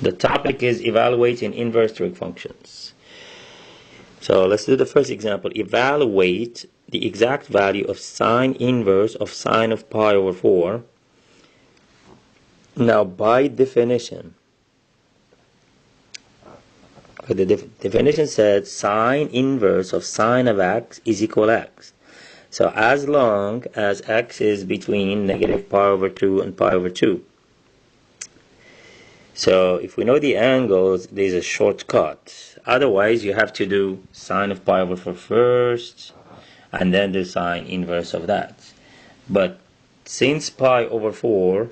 The topic is evaluating inverse trig functions. So let's do the first example. Evaluate the exact value of sine inverse of sine of pi over 4. Now by definition, the definition says sine inverse of sine of x is equal x. So as long as x is between negative pi over 2 and pi over 2. So if we know the angles, there's a shortcut. Otherwise, you have to do sine of pi over 4 first, and then the sine inverse of that. But since pi over 4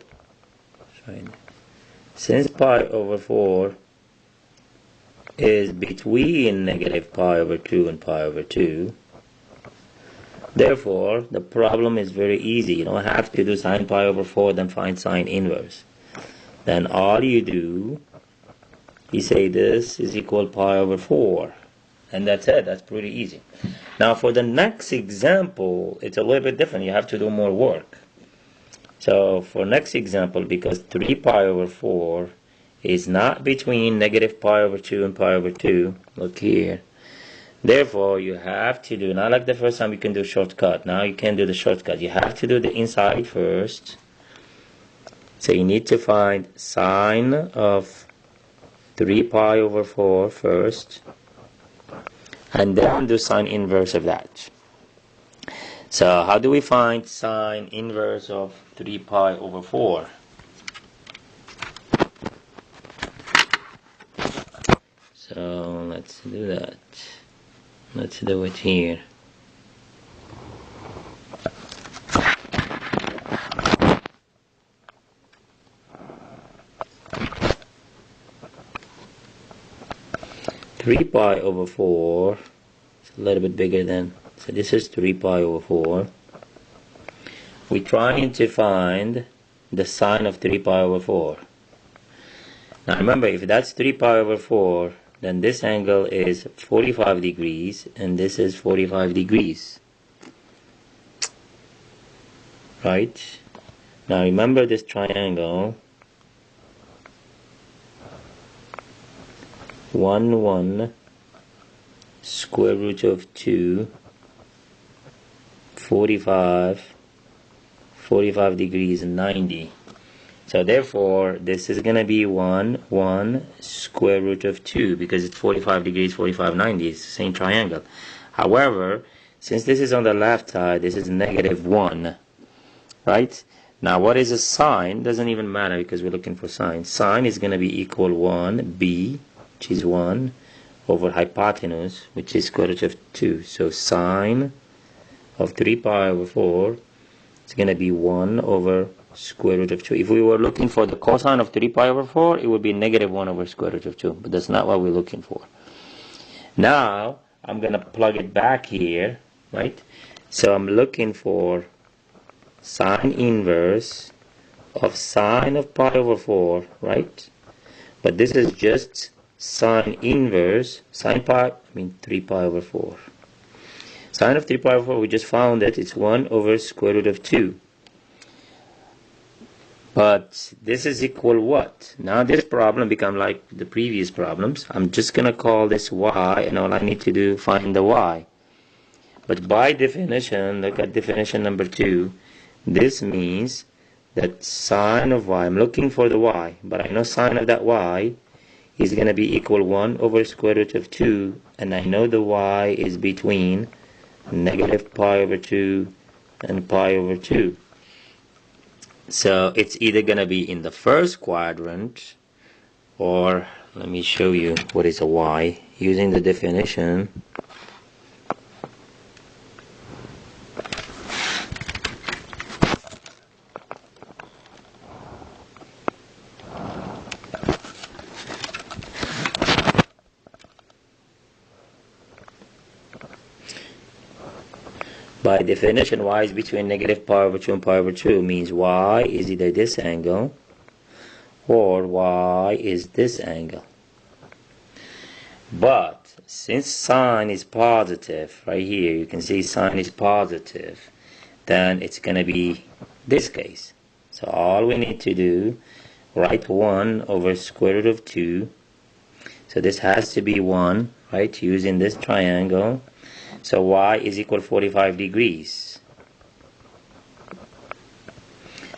is between negative pi over 2 and pi over 2, therefore the problem is very easy. You don't have to do sine pi over 4 then find sine inverse. Then all you do, you say this is equal pi over 4. And that's it. That's pretty easy. Now for the next example, it's a little bit different. You have to do more work. So for next example, because 3 pi over 4 is not between negative pi over 2 and pi over 2, look here. Therefore, you have to do, not like the first time you can do shortcut. Now you can't do the shortcut. You have to do the inside first. So you need to find sine of 3 pi over 4 first, and then do sine inverse of that. So how do we find sine inverse of 3 pi over 4? So let's do that. Let's do it here. Three pi over 4, it's a little bit bigger than, so this is 3 pi over 4. We're trying to find the sine of 3 pi over 4. Now remember, if that's 3 pi over 4, then this angle is 45 degrees, and this is 45 degrees. Right? Now remember this triangle. 1 square root of 2 45 degrees and 90. So therefore this is gonna be 1 square root of 2, because it's 45 degrees 45 90. It's the same triangle. However, since this is on the left side, this is -1, right? Now what is a sine? Doesn't even matter because we're looking for sine. Sine is gonna be equal 1b, which is 1 over hypotenuse, which is square root of 2. So sine of 3 pi over 4 is going to be 1 over square root of 2. If we were looking for the cosine of 3 pi over 4, it would be -1 over square root of 2. But that's not what we're looking for. Now, I'm going to plug it back here, right? So I'm looking for sine inverse of sine of pi over 4, right? But this is just sine inverse, 3 pi over 4. Sine of 3 pi over 4, we just found that it's 1 over square root of 2. But this is equal what? Now this problem becomes like the previous problems. I'm just going to call this y, and all I need to do, find the y. But by definition, look at definition number 2. This means that sine of y, I'm looking for the y, but I know sine of that y is going to be equal 1 over square root of 2, and I know the y is between negative pi over 2 and pi over 2. So it's either going to be in the first quadrant, or let me show you what is a y using the definition. By definition, y is between negative pi over 2 and pi over 2 means y is either this angle or y is this angle. But since sine is positive, right here, you can see sine is positive, then it's going to be this case. So all we need to do, write 1 over square root of 2. So this has to be 1, right, using this triangle. So y is equal 45 degrees.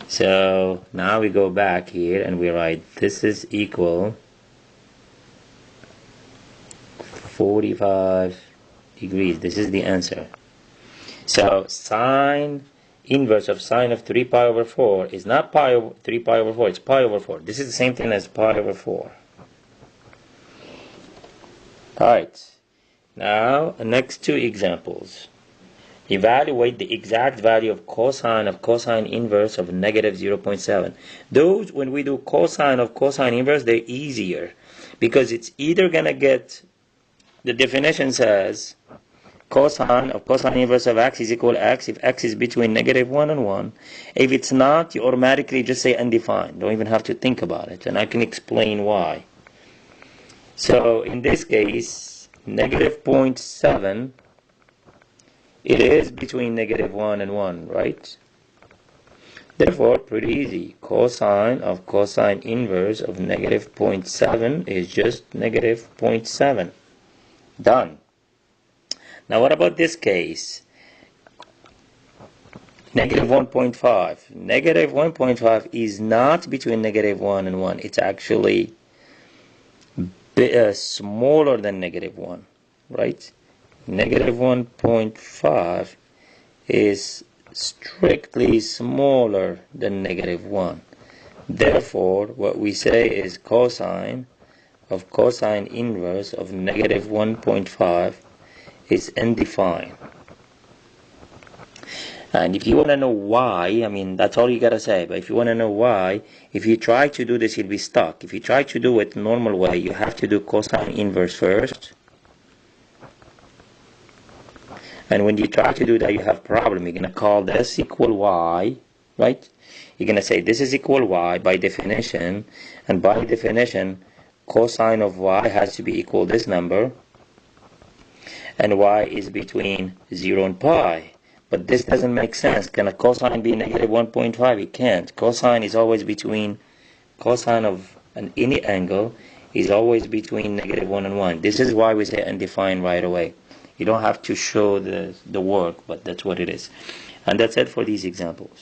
So now we go back here and we write this is equal 45 degrees. This is the answer. So sine inverse of sine of 3 pi over 4 is not 3 pi over 4, it's pi over 4. This is the same thing as pi over 4. Alright, now next two examples. Evaluate the exact value of cosine inverse of negative 0.7. Those, when we do cosine of cosine inverse, they're easier because it's either going to get, the definition says cosine of cosine inverse of x is equal to x if x is between negative 1 and 1. If it's not, you automatically just say undefined. Don't even have to think about it, and I can explain why. So in this case, negative 0.7, it is between negative 1 and 1, right? Therefore, pretty easy. Cosine of cosine inverse of negative 0.7 is just negative 0.7. Done. Now what about this case? Negative 1.5. Negative 1.5 is not between negative 1 and 1. It's actually smaller than negative 1, right? Negative 1.5 is strictly smaller than negative 1. Therefore, what we say is cosine of cosine inverse of negative 1.5 is undefined. And if you want to know why, I mean, that's all you gotta say. But if you want to know why, if you try to do this, you'll be stuck. If you try to do it the normal way, you have to do cosine inverse first. And when you try to do that, you have a problem. You're going to call this equal y, right? You're going to say this is equal y by definition. And by definition, cosine of y has to be equal this number. And y is between 0 and pi. But this doesn't make sense. Can a cosine be negative 1.5? It can't. Cosine is always between, cosine of any angle is always between negative 1 and 1. This is why we say undefined right away. You don't have to show the work, but that's what it is. And that's it for these examples.